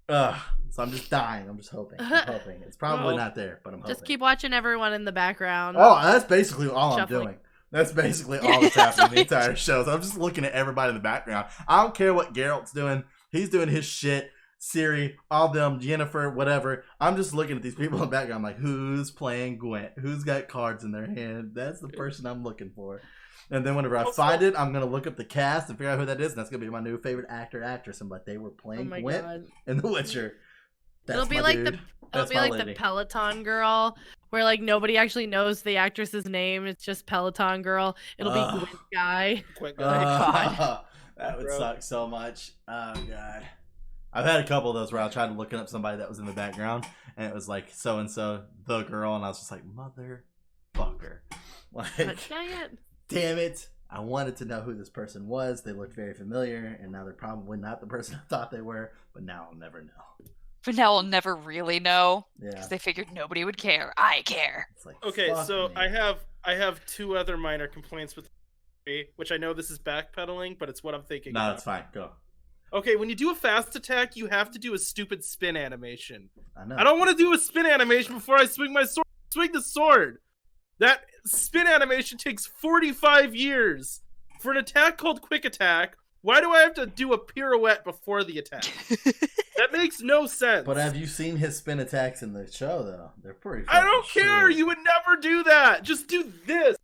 So I'm just dying. I'm just hoping. I'm hoping. It's probably Well, not there, but I'm hoping. Just keep watching everyone in the background. Oh, that's basically all Shuffling. I'm doing. That's basically all that's happening in the entire show. So I'm just looking at everybody in the background. I don't care what Geralt's doing. He's doing his shit. Siri, all them, Yennefer, whatever. I'm just looking at these people in the background. I'm like, who's playing Gwent? Who's got cards in their hand? That's the person I'm looking for. And then whenever I find it, I'm gonna look up the cast and figure out who that is. And that's gonna be my new favorite actor, actress. I'm like, they were Oh playing my Gwent god. in The Witcher. That's It'll be my like dude. the That's my the lady. Peloton girl where like nobody actually knows the actress's name. It's just Peloton girl. It'll be Ugh. Gwent guy. Quick, God. That would Bro. suck so much. Oh god. I've had a couple of those where I tried to look up somebody that was in the background, and it was like so and so, the girl, and I was just like, motherfucker, like, But not yet. damn it! I wanted to know who this person was. They looked very familiar, and now they're probably not the person I thought they were. But now I'll never know. But now we'll never really know Yeah, because they figured nobody would care. I care. it's like Okay, fuck so me. I have two other minor complaints with which I know this is backpedaling, but it's what I'm thinking. No, about. it's fine. Go. Okay, when you do a fast attack, you have to do a stupid spin animation. I know. I don't want to do a spin animation before I swing my sword. Swing the sword. That spin animation takes 45 years for an attack called Quick Attack. Why do I have to do a pirouette before the attack? That makes no sense. But have you seen his spin attacks in the show though? They're pretty. I don't fucking care. shit. You would never do that. Just do this.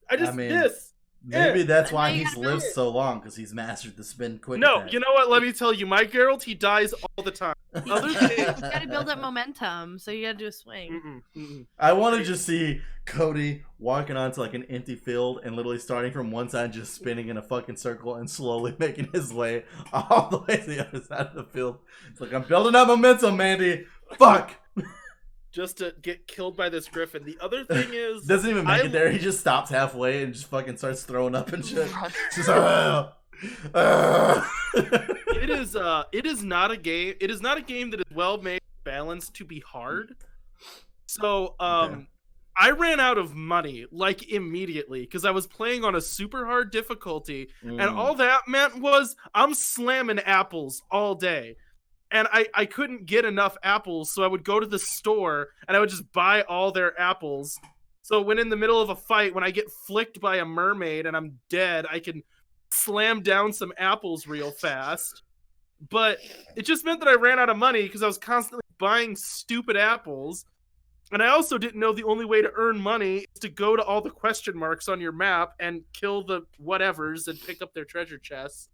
I mean, this. Maybe that's why And he's they- lived so long, because he's mastered the spin quick No, attack. you know what? Let me tell you, my Geralt, he dies all the time. Other You things. gotta build up momentum, so you gotta do a swing. I want to just see Cody walking onto like an empty field and literally starting from one side, just spinning in a fucking circle and slowly making his way all the way to the other side of the field. It's like, I'm building up momentum, Mandy. Fuck. Just to get killed by this griffin. The other thing is, Doesn't even make I- it there. He just stops halfway and just fucking starts throwing up and shit. Run. Just, it is not a game. It is not a game that is well made, balanced to be hard. So, Okay. I ran out of money like immediately because I was playing on a super hard difficulty, and all that meant was I'm slamming apples all day. And I couldn't get enough apples, so I would go to the store and I would just buy all their apples. So when in the middle of a fight, when I get flicked by a mermaid and I'm dead, I can slam down some apples real fast. But it just meant that I ran out of money because I was constantly buying stupid apples. And I also didn't know the only way to earn money is to go to all the question marks on your map and kill the whatevers and pick up their treasure chests.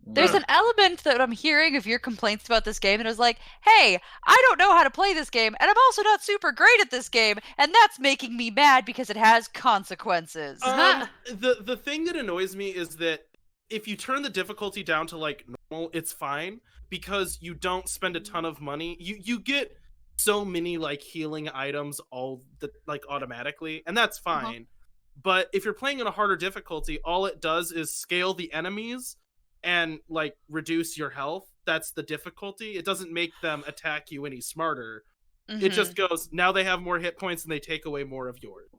There's an element that I'm hearing of your complaints about this game, and it was like, hey, I don't know how to play this game, and I'm also not super great at this game, and that's making me mad because it has consequences. The thing that annoys me is that if you turn the difficulty down to like normal, it's fine because you don't spend a ton of money. You get so many like healing items automatically, and that's fine. But if you're playing in a harder difficulty, all it does is scale the enemies and like reduce your health. That's the difficulty. It doesn't make them attack you any smarter. It just goes, now they have more hit points and they take away more of yours.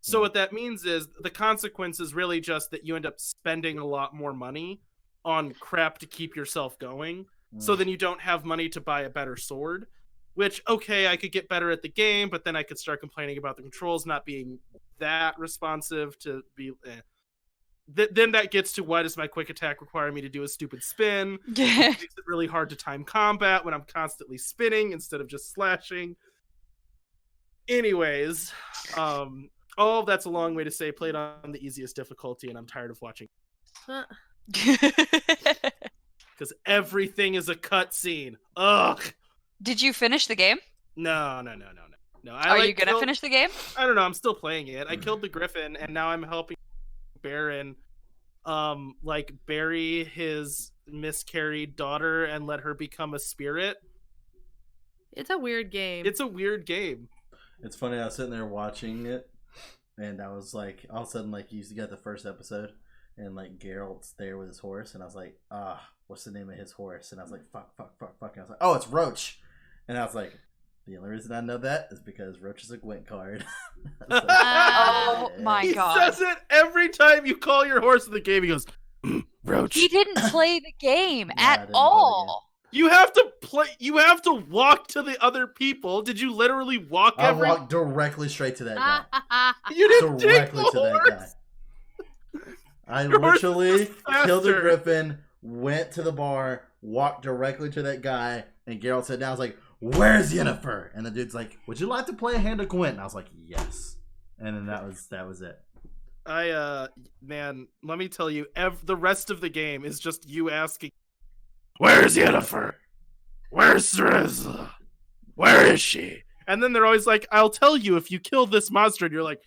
So what that means is the consequence is really just that you end up spending a lot more money on crap to keep yourself going. So then you don't have money to buy a better sword, which, okay, I could get better at the game, but then I could start complaining about the controls not being that responsive to be... Then that gets to, why does my quick attack require me to do a stupid spin? It makes it really hard to time combat when I'm constantly spinning instead of just slashing. Anyways, all that's a long way to say played on the easiest difficulty, and I'm tired of watching because everything is a cutscene. Ugh. Did you finish the game? No. Are you gonna finish the game? I don't know. I'm still playing it. I killed the griffin, and now I'm helping Baron bury his miscarried daughter and let her become a spirit. It's a weird game. It's a weird game. It's funny, I was sitting there watching it, and I was like, all of a sudden, like, you got the first episode, and like Geralt's there with his horse, and I was like, what's the name of his horse? And I was like, fuck. And I was like, oh, it's Roach. And I was like, the only reason I know that is because Roach is a Gwent card. I was like, Oh yeah. my He god. says it every time you call your horse in the game. He goes, Roach. He didn't play the game Nah, I at didn't play the all. You have to play. You have to walk to the other people. Did you literally walk I every? walked directly straight to that guy. You didn't take Directly the to that horse. guy. I Your horse literally was killed the faster. griffin, went to the bar, walked directly to that guy, and Geralt sat down. I was like, where's Yennefer? And the dude's like, would you like to play a hand of Gwent? And I was like, yes. And then that was it. Man, let me tell you, the rest of the game is just you asking, where's Yennefer? Where's Cereza? Where is she? And then they're always like, I'll tell you if you kill this monster. And you're like,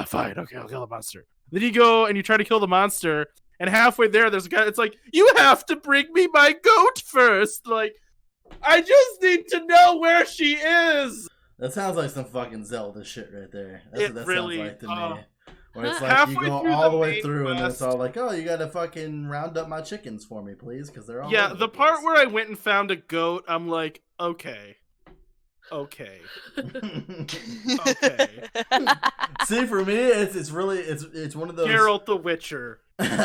fine, okay, I'll kill the monster. Then you go and you try to kill the monster, and halfway there's a guy, it's like, you have to bring me my goat first. Like, I just need to know where she is. That sounds like some fucking Zelda shit right there. That's It what that really- sounds like to me. Where it's like Halfway you go through all the the way main through and then it's quest- all like, oh, you gotta fucking round up my chickens for me, please, because they're all Yeah, over the part place. where I went and found a goat, I'm like, okay. See, for me, it's really it's one of those Geralt the Witcher,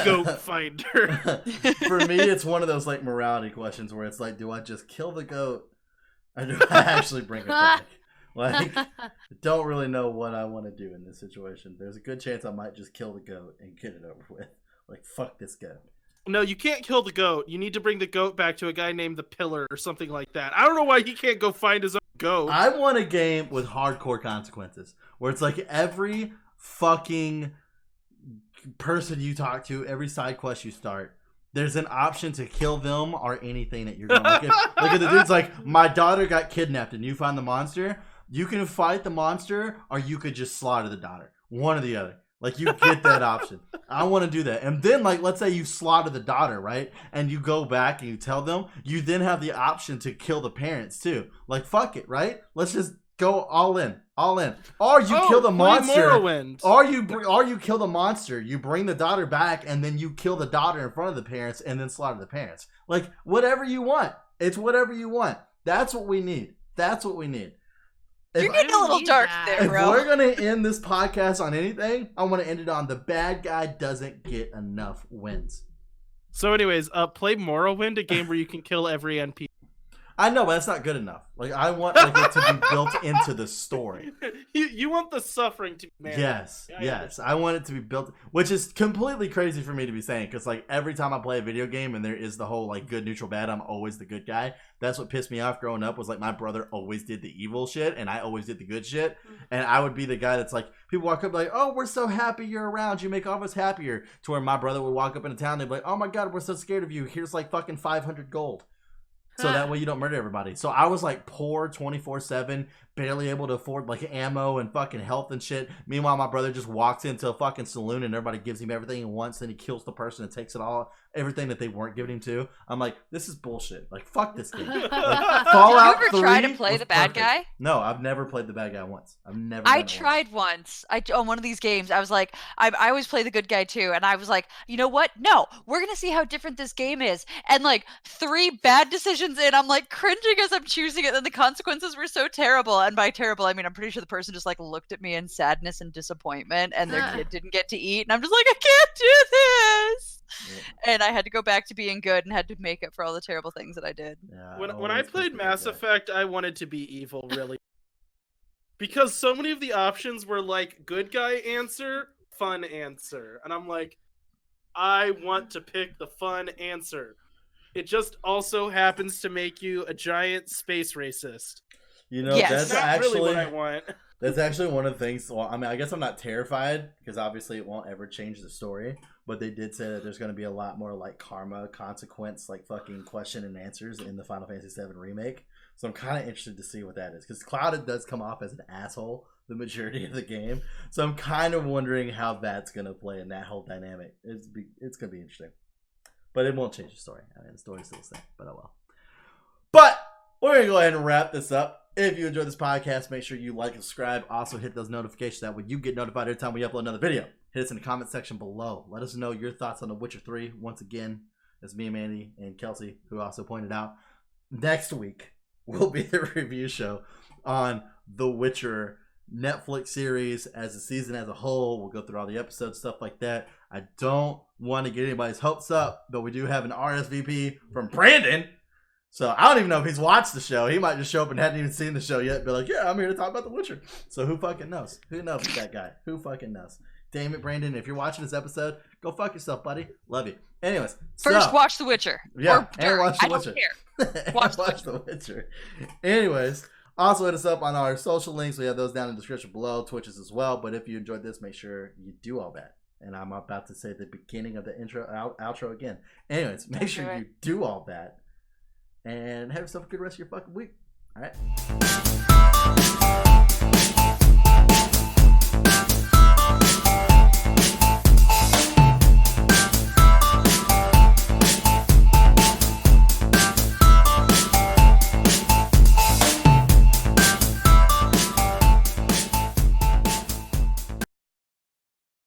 goat finder. For me, it's one of those like morality questions where it's like, do I just kill the goat or do I actually bring it back? Like, don't really know what I want to do in this situation. There's a good chance I might just kill the goat and get it over with. Like, fuck this goat. No, you can't kill the goat. You need to bring the goat back to a guy named the Pillar or something like that. I don't know why he can't go find his own goat. I want a game with hardcore consequences where it's like every fucking person you talk to, every side quest you start, there's an option to kill them or anything that you're going to look at the dude's like, my daughter got kidnapped and you find the monster. You can fight the monster or you could just slaughter the daughter. One or the other. Like, you get that option. I want to do that. And then, like, let's say you slaughter the daughter, right? And you go back and you tell them. You then have the option to kill the parents, too. Like, fuck it, right? Let's just go all in. All in. Or you kill the monster. Morrowind. Or you kill the monster. You bring the daughter back, and then you kill the daughter in front of the parents, and then slaughter the parents. Like, whatever you want. It's whatever you want. That's what we need. That's what we need. You're getting a little dark there, If bro. we're going to end this podcast on anything, I want to end it on the bad guy doesn't get enough wins. So anyways, play Morrowind, a game where you can kill every NPC. I know, but that's not good enough. Like, I want it to be built into the story. You want the suffering to be managed. Yes, Yeah, yes. I want it to be built, which is completely crazy for me to be saying, because, like, every time I play a video game and there is the whole, like, good, neutral, bad, I'm always the good guy. That's what pissed me off growing up, was, like, my brother always did the evil shit, and I always did the good shit. And I would be the guy that's like, people walk up like, oh, we're so happy you're around. You make all of us happier. To where my brother would walk up into town and they'd be like, oh my God, we're so scared of you. Here's, like, fucking 500 gold. So that way you don't murder everybody. So I was like poor 24/7, barely able to afford like ammo and fucking health and shit. Meanwhile, my brother just walks into a fucking saloon and everybody gives him everything he wants. Then he kills the person and takes it all, everything that they weren't giving him to. I'm like, this is bullshit. Like, fuck this game. Like, Fallout Did you ever try 3 to play was the bad perfect. guy? No, I've never played the bad guy once. I've never. I done it once. tried once. On one of these games, I was like, I always play the good guy too, and I was like, you know what? No, we're gonna see how different this game is. And like 3 bad decisions in, I'm like cringing as I'm choosing it, and the consequences were so terrible. And by terrible, I mean I'm pretty sure the person just like looked at me in sadness and disappointment, and their kid didn't get to eat, and I'm just like, I can't do this. Yeah. And I had to go back to being good and had to make up for all the terrible things that I did. Yeah, When I always played picked the good Mass guy. Effect, I wanted to be evil, really. Because so many of the options were like, good guy answer, fun answer. And I'm like, I want to pick the fun answer. It just also happens to make you a giant space racist. You know, Yes. that's Not actually really what I want. That's actually one of the things. Well, I mean, I guess I'm not terrified because obviously it won't ever change the story. But they did say that there's going to be a lot more like karma, consequence, like fucking question and answers in the Final Fantasy VII remake. So I'm kind of interested to see what that is, because Cloud does come off as an asshole the majority of the game. So I'm kind of wondering how that's going to play in that whole dynamic. It's going to be interesting, but it won't change the story. I mean, the story's still the same, but oh well. But we're going to go ahead and wrap this up. If you enjoyed this podcast, make sure you like and subscribe. Also, hit those notifications that way you get notified every time we upload another video. Hit us in the comment section below. Let us know your thoughts on The Witcher 3. Once again, it's me, Mandy, and Kelsey, who also pointed out. Next week will be the review show on The Witcher Netflix series as a season as a whole. We'll go through all the episodes, stuff like that. I don't want to get anybody's hopes up, but we do have an RSVP from Brandon. So I don't even know if he's watched the show. He might just show up and hadn't even seen the show yet. Be like, yeah, I'm here to talk about The Witcher. So who fucking knows? Who knows with that guy? Who fucking knows? Damn it, Brandon. If you're watching this episode, go fuck yourself, buddy. Love you. Anyways. First, watch The Witcher. Yeah, Or and watch The I don't Witcher. care. Watch Watch The Witcher. Anyways, also hit us up on our social links. We have those down in the description below. Twitches as well. But if you enjoyed this, make sure you do all that. And I'm about to say the beginning of the intro, outro again. Anyways, make sure Alright. you do all that. And have yourself a good rest of your fucking week. All right.